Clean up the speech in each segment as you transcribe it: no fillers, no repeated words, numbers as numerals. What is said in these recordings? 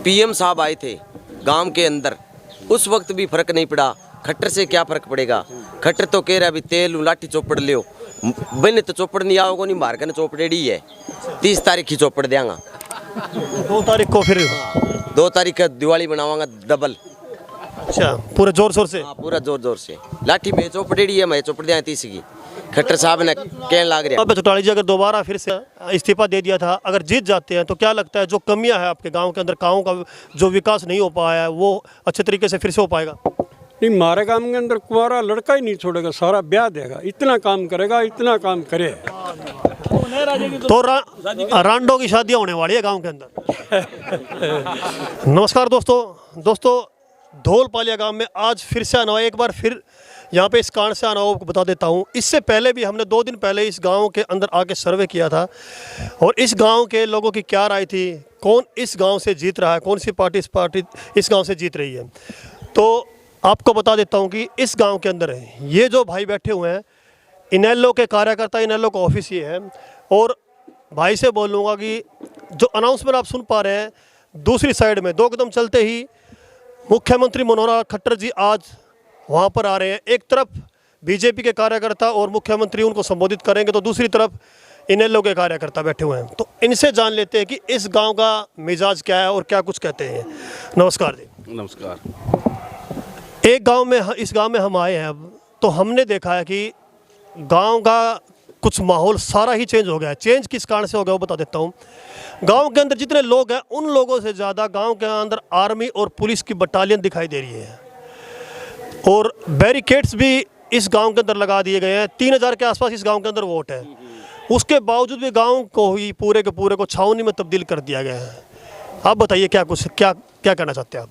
PM साहब आए थे गांव के अंदर, उस वक्त भी फर्क नहीं पड़ा। खट्टर से क्या फर्क पड़ेगा? खट्टर तो कह रहा है अभी तेल लाठी चौपड़ लियो, मैंने तो चौपड़ नहीं आओगे नहीं, मार के ना चौपड़ेड़ी है। 30 तारीख की चौपड़ देंगा, 2 तारीख को फिर 2 तारीख का दिवाली बनावांगा डबल। अच्छा, पूरे जोर शोर से? हाँ, पूरा जोर जोर से। लाठी पे चौपड़ेड़ी है, मैं चौपड़ दिया 30 की। खट्टर साहब ने कहने लग रहा। अब चौटाला जी अगर दोबारा फिर से इस्तीफा दे दिया था, अगर जीत जाते हैं तो क्या लगता है जो कमियां है आपके गांव के अंदर, गाँव का जो विकास नहीं हो पाया है वो अच्छे तरीके से फिर से हो पाएगा? नहीं, हमारे गांव के अंदर कुंवारा लड़का ही नहीं छोड़ेगा, सारा ब्याह देगा, इतना काम करेगा, इतना काम करे। तो रांडो की शादियां होने वाली है गांव के अंदर। नमस्कार दोस्तों, धौलपालिया गांव में आज फिर से आना हुआ। एक बार फिर यहाँ पे इस कांड से आना हुआ आपको बता देता हूँ। इससे पहले भी हमने 2 दिन पहले इस गांव के अंदर आके सर्वे किया था और इस गांव के लोगों की क्या राय थी, कौन इस गांव से जीत रहा है, कौन सी पार्टी इस गांव से जीत रही है। तो आपको बता देता हूँ कि इस गांव के अंदर है ये जो भाई बैठे हुए हैं, इनेलो के कार्यकर्ता, इनेलो का ऑफिस ये है। और भाई से बोलूँगा कि जो अनाउंसमेंट आप सुन पा रहे हैं, दूसरी साइड में 2 कदम चलते ही मुख्यमंत्री मनोहर खट्टर जी आज वहाँ पर आ रहे हैं। एक तरफ बीजेपी के कार्यकर्ता और मुख्यमंत्री उनको संबोधित करेंगे, तो दूसरी तरफ इनेलो के कार्यकर्ता बैठे हुए हैं। तो इनसे जान लेते हैं कि इस गांव का मिजाज क्या है और क्या कुछ कहते हैं। नमस्कार जी। नमस्कार। एक गांव में, इस गांव में हम आए हैं अब, तो हमने देखा है कि गांव का कुछ माहौल सारा ही चेंज हो गया है। चेंज किस कारण से हो गया वो बता देता हूँ। गांव के अंदर जितने लोग हैं उन लोगों से ज़्यादा गांव के अंदर आर्मी और पुलिस की बटालियन दिखाई दे रही है और बैरिकेड्स भी इस गांव के अंदर लगा दिए गए हैं। 3000 के आसपास इस गांव के अंदर वोट है, उसके बावजूद भी गांव को ही पूरे के पूरे को छावनी में तब्दील कर दिया गया है। आप बताइए क्या कहना चाहते हैं आप?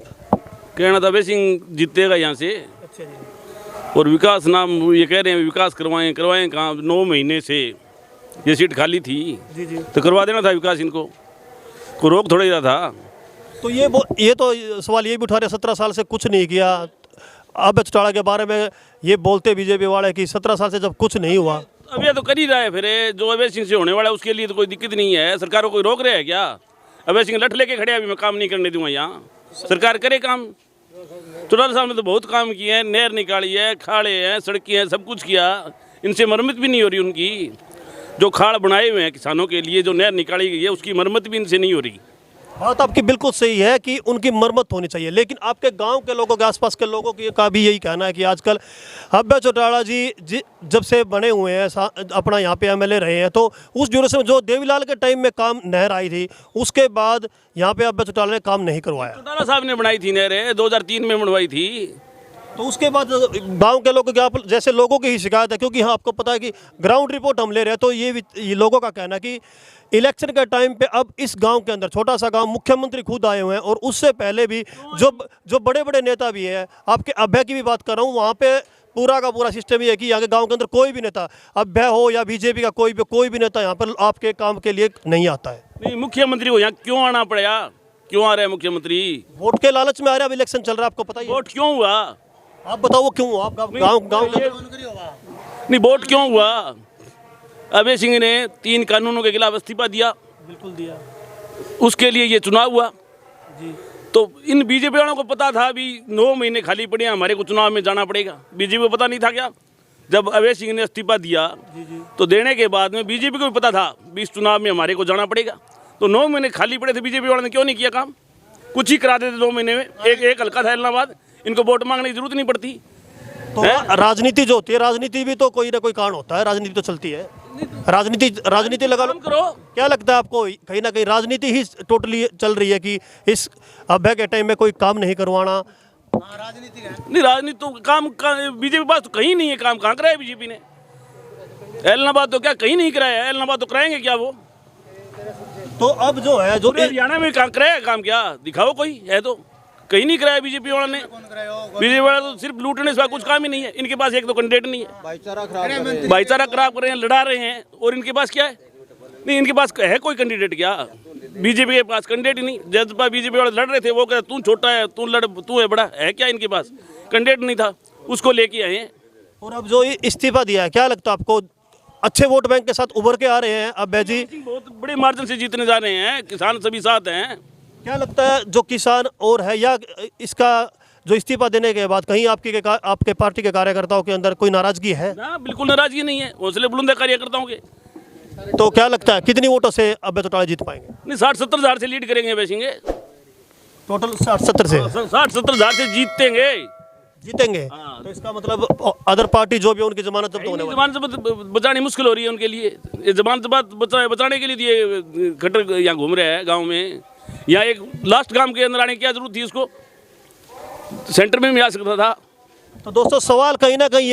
कहना था अभय सिंह जीतेगा यहाँ से। अच्छा जी। और विकास नाम ये कह रहे हैं विकास करवाएं कहाँ? 9 महीने से ये सीट खाली थी जी, तो करवा देना था विकास, इनको को रोक थोड़ा ही रहा था। तो ये तो सवाल ये भी उठा रहे 17 साल से कुछ नहीं किया। अब चौटाला के बारे में ये बोलते बीजेपी वाले कि 17 साल से जब कुछ नहीं हुआ। अब ये तो कर ही रहा है, फिर जो अभय सिंह से होने वाला है उसके लिए तो कोई दिक्कत नहीं है। सरकार को कोई रोक रहा है क्या? अभय सिंह लठ लेके खड़े, अभी मैं काम नहीं करने दूंगा यहाँ, सरकार करे काम। चौटाला साहब ने तो बहुत काम किए हैं, नहर निकाली है, खाड़े हैं, सड़कें हैं, सब कुछ किया। इनसे मरम्मत भी नहीं हो रही उनकी। जो खाड़ बनाए हुए हैं किसानों के लिए, जो नहर निकाली गई है, उसकी मरम्मत भी इनसे नहीं हो रही। बात आपकी बिल्कुल सही है कि उनकी मरम्मत होनी चाहिए, लेकिन आपके गांव के लोगों के आसपास के लोगों का भी यही कहना है कि आजकल अभय चौटाला जी जब से बने हुए हैं, अपना यहाँ पे एमएलए रहे हैं, तो उस ड्यूरेशन में जो देवीलाल के टाइम में काम नहर आई थी, उसके बाद यहाँ पे अभय चौटाला ने काम नहीं करवाया। चौटाला साहब ने बनाई थी नहरें, 2003 में बनवाई थी। तो उसके बाद गांव के लोगों के जैसे लोगों की ही शिकायत है, क्योंकि हाँ आपको पता है कि ग्राउंड रिपोर्ट हम ले रहे हैं, तो ये लोगों का कहना है कि इलेक्शन के टाइम पे अब इस गांव के अंदर, छोटा सा गांव, मुख्यमंत्री खुद आए हुए हैं और उससे पहले भी जो बड़े बड़े नेता भी है, आपके अभय की भी बात कर रहा हूँ, वहाँ पे पूरा का पूरा सिस्टम ये है कि यहाँ के गाँव के अंदर कोई भी नेता, अभय हो या बीजेपी का कोई भी नेता यहाँ पर आपके काम के लिए नहीं आता है। नहीं, मुख्यमंत्री को यहाँ क्यों आना पड़ा? क्यों आ रहा है मुख्यमंत्री? वोट के लालच में आ रहा है। अब इलेक्शन चल रहा है, आपको पता ही है। वोट क्यों हुआ? आप बताओ वो क्यों हुआ? आप गाँव नहीं, वोट क्यों हुआ? अभय सिंह ने 3 कानूनों के खिलाफ इस्तीफा दिया, बिल्कुल दिया, उसके लिए ये चुनाव हुआ जी। तो इन बीजेपी वालों को पता था अभी 9 महीने खाली पड़े हैं, हमारे को चुनाव में जाना पड़ेगा। बीजेपी को पता नहीं था क्या? जब अभय सिंह ने इस्तीफा दिया तो देने के बाद में बीजेपी को भी पता था 20 चुनाव में हमारे को जाना पड़ेगा। तो 9 महीने खाली पड़े थे, बीजेपी वालों ने क्यों नहीं किया काम? कुछ ही करा देते 2 महीने में। एक हल्का था इलाहाबाद, इनको वोट मांगने की जरूरत नहीं पड़ती। तो राजनीति जो होती है, राजनीति भी तो कोई ना कोई कारण होता है, राजनीति तो चलती है। राजनीति लगा लो करो। क्या लगता है आपको, कहीं ना कहीं राजनीति ही टोटली चल रही है कि इस अभय के टाइम में कोई काम नहीं करवाना? नहीं, राजनीति तो काम बीजेपी पास तो कहीं नहीं है। काम कहाँ कराया बीजेपी ने? इलाहाबाद तो क्या कहीं नहीं कराया? इलाहाबाद तो कराएंगे क्या वो? तो अब जो है, जो हरियाणा में कहाँ कराया काम? क्या दिखाओ कोई है तो? कहीं नहीं कराया बीजेपी वालों ने। बीजेपी वाला तो सिर्फ लूटने से कुछ काम ही नहीं है। इनके पास एक तो कैंडिडेट नहीं है, भाईचारा खराब कर रहे हैं, लड़ा रहे हैं। और इनके पास क्या है? नहीं, इनके पास है कोई कैंडिडेट क्या? बीजेपी के पास कैंडिडेट ही नहीं। जब बीजेपी वाले लड़ रहे थे वो कहते तू छोटा है, तू है बड़ा, है क्या इनके पास? कैंडिडेट नहीं था, उसको लेके आए हैं। और अब जो इस्तीफा दिया है, क्या लगता है आपको? अच्छे वोट बैंक के साथ उभर के आ रहे हैं अभय जी? बहुत बड़े मार्जिन से जीतने जा रहे हैं, किसान सभी साथ हैं। क्या लगता है जो किसान और है या इसका जो इस्तीफा देने के बाद कहीं आपके पार्टी के कार्यकर्ताओं के अंदर कोई नाराजगी है? ना, बिल्कुल नाराजगी नहीं है, हौसले बुलंद है कार्यकर्ताओं के। तो क्या लगता है कितनी वोटों से अभय चौटाला जीत पाएंगे? नहीं, 60-70 हज़ार से लीड करेंगे, बेचेंगे। टोटल 60-70 से 60-70 हज़ार से जीतेंगे। तो इसका मतलब अदर पार्टी जो भी है उनकी जमानत जब्त होने वाली जबान से बचानी मुश्किल हो रही है उनके लिए। ये जबान से बात बचाने के लिए दिए खट्टर यहाँ घूम रहे हैं गांव में, या एक लास्ट गांव के अंदर आने की क्या जरूरत थी उसको, सेंटर में भी आ सकता था। तो दोस्तों सवाल कहीं ना कहीं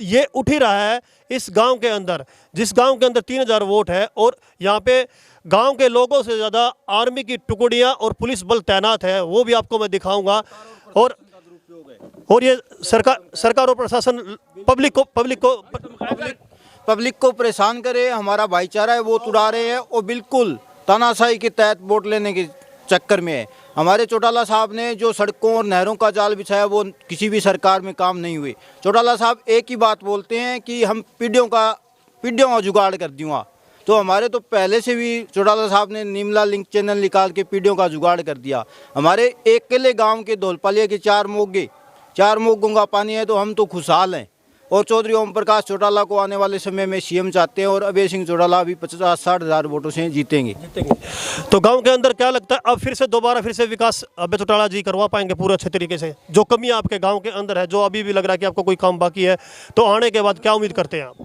ये उठ ही रहा है इस गांव के अंदर, जिस गांव के अंदर 3000 वोट है और यहाँ पे गांव के लोगों से ज़्यादा आर्मी की टुकड़ियाँ और पुलिस बल तैनात है, वो भी आपको मैं दिखाऊंगा। और ये सरकार और प्रशासन पब्लिक को परेशान करे, हमारा भाईचारा है वो तुड़ा रहे हैं और बिल्कुल तानाशाही के तहत वोट लेने के चक्कर में है। हमारे चौटाला साहब ने जो सड़कों और नहरों का जाल बिछाया वो किसी भी सरकार में काम नहीं हुई। चौटाला साहब एक ही बात बोलते हैं कि हम पीढ़ियों का जुगाड़ कर दूँगा। तो हमारे तो पहले से भी चौटाला साहब ने नीमला लिंक चैनल निकाल के पीढ़ियों का जुगाड़ कर दिया। हमारे एक अकेले गांव के धौलपालिया के 4 मोगों का पानी है, तो हम तो खुशहाल हैं। और चौधरी ओम प्रकाश चौटाला को आने वाले समय में सीएम चाहते हैं और अभय सिंह चौटाला भी 50-60 हज़ार वोटों से जीतेंगे। तो गांव के अंदर क्या लगता है अब दोबारा विकास अभय चौटाला जी करवा पाएंगे पूरे अच्छे तरीके से? जो कमियां आपके गांव के अंदर है, जो अभी भी लग रहा है कि आपको कोई काम बाकी है, तो आने के बाद क्या उम्मीद करते हैं आप?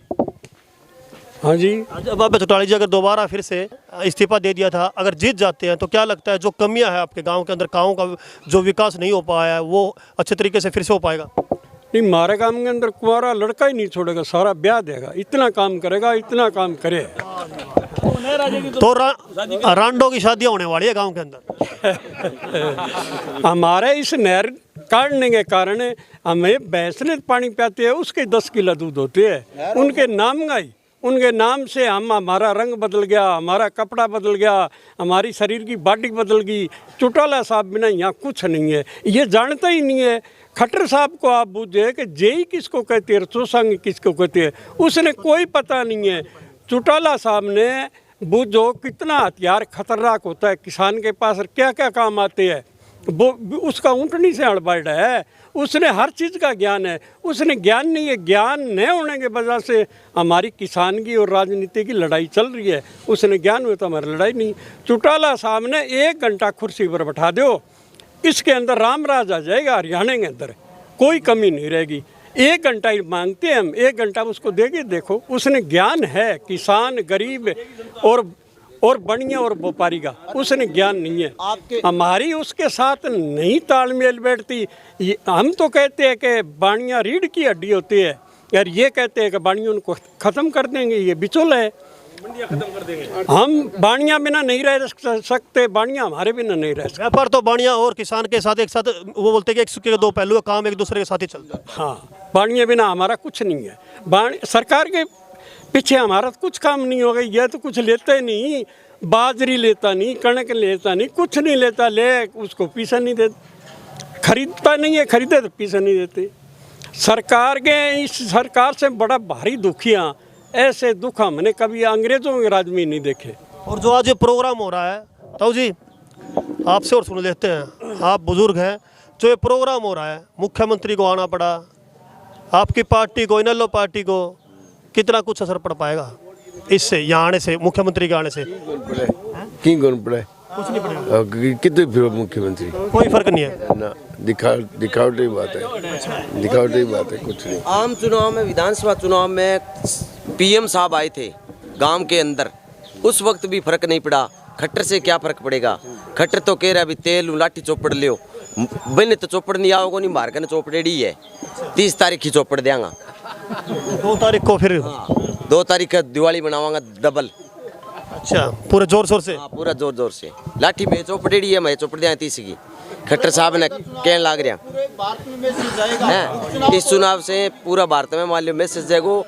हाँ जी, अब अभय चौटाला जी अगर दोबारा फिर से इस्तीफा दे दिया था, अगर जीत जाते हैं, तो क्या लगता है जो कमियां है आपके गांव के अंदर, गाँव का जो विकास नहीं हो पाया है वो अच्छे तरीके से फिर से हो पाएगा? नहीं, हमारे गांव के अंदर कुंवारा लड़का ही नहीं छोड़ेगा, सारा ब्याह देगा, इतना काम करेगा, इतना काम करे। तो रांडो की शादियां होने वाली है गांव के अंदर। हमारे इस नहर काटने के कारण हमें भैंस ने पानी पियाते हैं, उसके 10 किलो दूध होते हैं, उनके नाम से हमारा रंग बदल गया, हमारा कपड़ा बदल गया, हमारी शरीर की बॉडी बदल गई। चौटाला साहब बिना यहाँ कुछ नहीं है, ये जानता ही नहीं है। खट्टर साहब को आप बूझे कि जेई किसको कहते हैं, चौसंग किसको कहते हैं, उसने कोई पता नहीं है। चौटाला साहब ने बूझो कितना हथियार खतरनाक होता है, किसान के पास क्या क्या काम आते हैं, वो उसका ऊँटनी से हड़बड़ है, उसने हर चीज़ का ज्ञान है। उसने ज्ञान नहीं है, ज्ञान न होने के वजह से हमारी किसान की और राजनीति की लड़ाई चल रही है। उसने ज्ञान हुआ तो हमारी लड़ाई नहीं। चौटाला साहब ने 1 घंटा कुर्सी पर बैठा दो, इसके अंदर राम राज आ जाएगा, हरियाणा के अंदर कोई कमी नहीं रहेगी। 1 घंटा ही मांगते हैं हम, 1 घंटा उसको देंगे। देखो उसने ज्ञान है, किसान गरीब और बढ़िया और व्यापारी का उसने ज्ञान नहीं है। हमारी उसके साथ नहीं तालमेल बैठती। हम तो कहते हैं कि बाणियाँ रीढ़ की हड्डी होती है, यार ये कहते हैं कि बाणियों उनको ख़त्म कर देंगे, ये बिचौला है। खत्म कर देंगे। हम बाणियाँ बिना नहीं रह सकते, बाणियाँ हमारे बिना नहीं रह सकते। व्यापार तो बाणियाँ और किसान के साथ एक साथ, वो बोलते हैं कि एक सिक्के के 2 पहलू है, काम एक दूसरे के साथ ही चलता है। हाँ, बाणियाँ बिना हमारा कुछ नहीं है। सरकार के पीछे हमारा कुछ काम नहीं होगा। यह तो कुछ लेते नहीं, बाजरी लेता नहीं, कणक लेता नहीं, कुछ नहीं लेता, ले उसको पैसा नहीं देते, खरीदता नहीं है, खरीदे तो पैसा नहीं देते। इस सरकार से बड़ा भारी दुखियाँ, ऐसे दुख हमने कभी अंग्रेजों के राज में नहीं देखे। और जो आज ये प्रोग्राम हो रहा है, ताऊ जी आपसे और सुन लेते हैं, आप बुजुर्ग हैं, जो ये प्रोग्राम हो रहा है, मुख्यमंत्री को आना पड़ा, आपकी पार्टी को, इनेलो पार्टी को कितना कुछ असर पड़ पाएगा इससे, यहाँ आने से, मुख्यमंत्री के आने से? कुछ नहीं पड़ेगा। कितने फिर मुख्यमंत्री कोई फर्क नहीं है ना, दिखावटी बात है, दिखावटी बात है, कुछ नहीं। आम चुनाव में, विधानसभा चुनाव में पीएम साहब आए थे गांव के अंदर, उस वक्त भी फर्क नहीं पड़ा। खट्टर से क्या फर्क पड़ेगा? खट्टर तो कह रहा है अभी तेल लाठी चौपड़ लियो, बने तो चौपड़ नहीं आओगे, नहीं मार के ना चौपड़ेड़ी है, 30 तारीख की चौपड़ देंगा, 2 तारीख को फिर 2 तारीख का दिवाली बनावांगा डबल। अच्छा, पूरे जोर शोर से? हाँ, पूरा जोर जोर से। लाठी पे चौपड़ेड़ी है, मैं चौपड़ दिया 30 की। खट्टर साहब ने कहने लाग रहा है इस चुनाव से पूरा भारत में मान लो मैसेज जाएगो,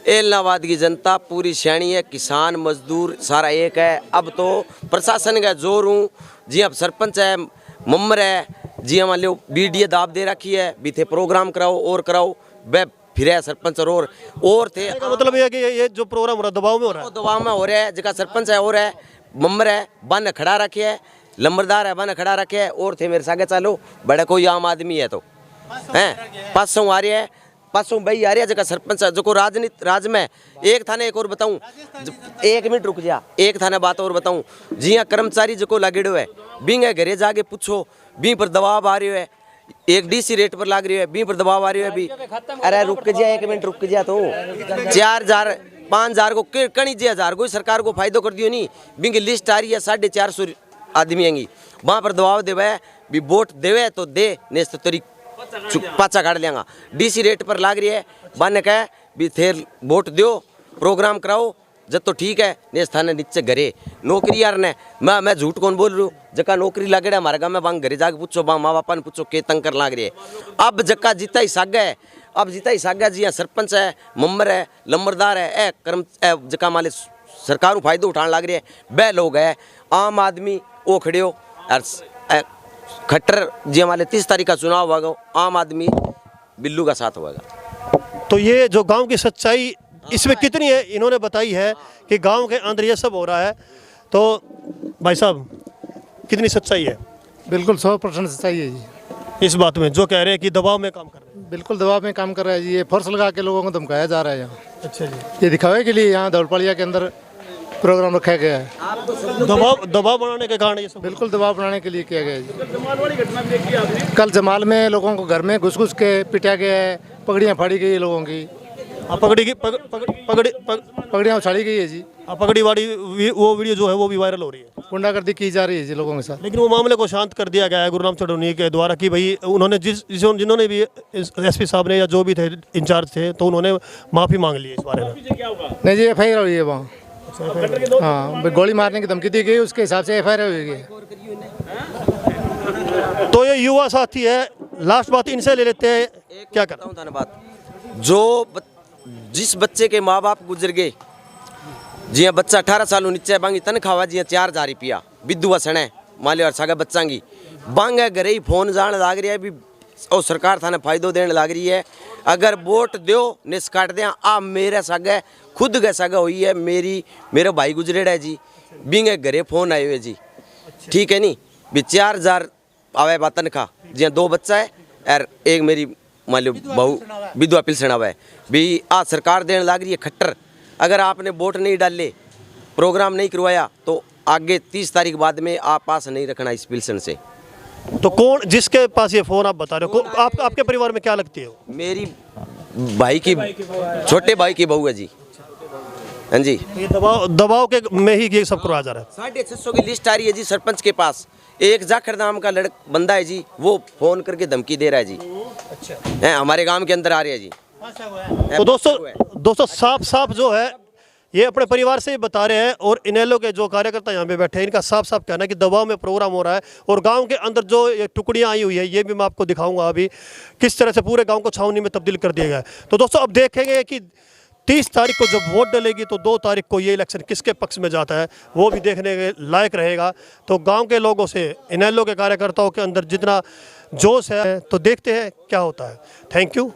इलाहाबाद की जनता पूरी श्रेणी है, किसान मजदूर सारा एक है। अब तो प्रशासन का जोर हूँ जी, अब सरपंच है, मम्मर है जी, मान लो बीडीए दाब दे रखी है, बीते प्रोग्राम कराओ और कराओ, वे फिर है सरपंच और थे। मतलब ये कि ये जो प्रोग्राम हो रहा है दबाव में हो रहा है, दबाव में हो रहा है, जगह सरपंच है और है, मम्मर है, बन खड़ा रखे है, लंबरदार है बना खड़ा रखे है और थे मेरे सागे चालो बड़ा कोई आम आदमी है तो हैं पासों आ रही है पासों भाई आ रही है जगह सरपंच जो राजनीति राज में एक थाने एक और बताऊं 1 मिनट रुक जा एक थाने बात और बताऊं जिया कर्मचारी जो लागेड़ो है बिंगे घरे जाके पूछो बी पर दबाव आ रही है एक डीसी रेट पर लाग रही है बी पर दबाव आ रही है भी अरे रुक जा 1 मिनट रुक जा तो 4000 5000 को कणी 1000 को सरकार को फायदो कर दियो नहीं बिंगी लिस्ट आ रही है 450 आदमी आएंगी वहाँ पर दबाव देवे भी वोट देवे तो दे नहीं तो तेरी पाचा काट लेंगा डीसी रेट पर लाग रही है बन कह भी थेर वोट दो प्रोग्राम कराओ जब तो ठीक है ने स्थान नीचे घरे नौकरी यार ने मैं झूठ कौन बोल रहा हूँ जका नौकरी लागेड़ा हमारे गाँव में बांग घरे जाके पूछो बा माँ बापा ने पूछो के तंग कर लाग रही है अब जका जीता ही सागा है अब जीता ही सागा जी सरपंच है मम्बर है लंबरदार है ए कर्म जका माले सरकार फायदो उठाने लग रही है वह लोग है आम आदमी वो खड़े हो और खट्टर जी हमारे 30 तारीख का चुनाव होगा आम आदमी बिल्लू का साथ होगा तो ये जो गांव की सच्चाई इसमें कितनी है इन्होंने बताई है कि गांव के अंदर ये सब हो रहा है तो भाई साहब कितनी सच्चाई है? बिल्कुल 100% सच्चाई है जी। इस बात में जो कह रहे हैं कि दबाव में काम कर रहे हैं। बिल्कुल दबाव में काम कर रहा है जी। ये फोर्स लगा के लोगों को धमकाया जा रहा है यहाँ। अच्छा जी, ये दिखावे के लिए यहाँ धौलपालिया के अंदर प्रोग्राम रखा गया है। दबाव बनाने के कारण ये सब बिल्कुल दबाव बनाने के लिए किया गया है जी। कल जमाल में लोगों को घर में घुस घुस के पिटा गया है, पगड़ियाँ फाड़ी गई है लोगों की, पगड़ियाँ उछाड़ी गई है जी। पगड़ी वाली वो वीडियो जो है वो भी वायरल हो रही है, गुंडागर्दी की जा रही है जी लोगों के साथ। लेकिन वो मामले को शांत कर दिया गया है गुरुराम चढ़ौनी के द्वारा कि भाई उन्होंने जिन्होंने भी एसपी साहब ने या जो भी थे इंचार्ज थे तो उन्होंने माफ़ी मांग ली है इस बारे में। नहीं जी FIR हुई है वहाँ। हाँ गोली मारने की धमकी दी गई, उसके हिसाब से FIR हुई है। तो ये युवा साथी है, लास्ट बात इनसे ले लेते हैं, क्या करता हूँ धन्यवाद। जो जिस बच्चे के माँ बाप गुजर गए जिया बच्चा 18 साल नीचे बांगी तनख्वाह जिया 4000 रुपया विधवा सने माले और सागा बच्चा की बांगे घरे ही फोन जान लाग रही है भी और सरकार थाने फायदो देने लग रही है। अगर वोट दो निस काट दें आ मेरे सागे खुद के सागा हुई है मेरा भाई गुजरेड़ा है जी बिंगे घरे फोन आए हुए जी ठीक है नहीं भी 4000 आवे बा तनख्वाह जिया 2 बच्चा है और एक मेरी मान लो बहू विधवा पिलसण आवे भी आ सरकार देने लग रही है खट्टर। अगर आपने वोट नहीं डाले प्रोग्राम नहीं करवाया तो आगे 30 तारीख बाद में आप पास नहीं रखना इस पिलसन से। तो कौन जिसके पास ये फोन आप बता रहे हो आपके परिवार में क्या लगती है? मेरी भाई की छोटे भाई की बहू है जी। हाँ जी, ये दबाव के में ही ये सब करवाया जा रहा है। 650 की लिस्ट आ रही है जी सरपंच के पास। एक जाखड़ नाम का बंदा है जी वो फोन करके धमकी दे रहा है जी। अच्छा, हमारे गांव के अंदर आ रही है जी। तो दोस्तों साफ जो है ये अपने परिवार से ही बता रहे हैं और इनेलो के जो कार्यकर्ता यहाँ पे बैठे हैं इनका साफ कहना है कि दबाव में प्रोग्राम हो रहा है और गांव के अंदर जो ये टुकड़ियाँ आई हुई है ये भी मैं आपको दिखाऊंगा अभी किस तरह से पूरे गांव को छावनी में तब्दील कर दिया गया है। तो दोस्तों अब देखेंगे कि 30 तारीख को जब वोट डलेगी तो 2 तारीख को ये इलेक्शन किसके पक्ष में जाता है वो भी देखने के लायक रहेगा। तो गाँव के लोगों से इनेलो के कार्यकर्ताओं के अंदर जितना जोश है तो देखते हैं क्या होता है। Thank you.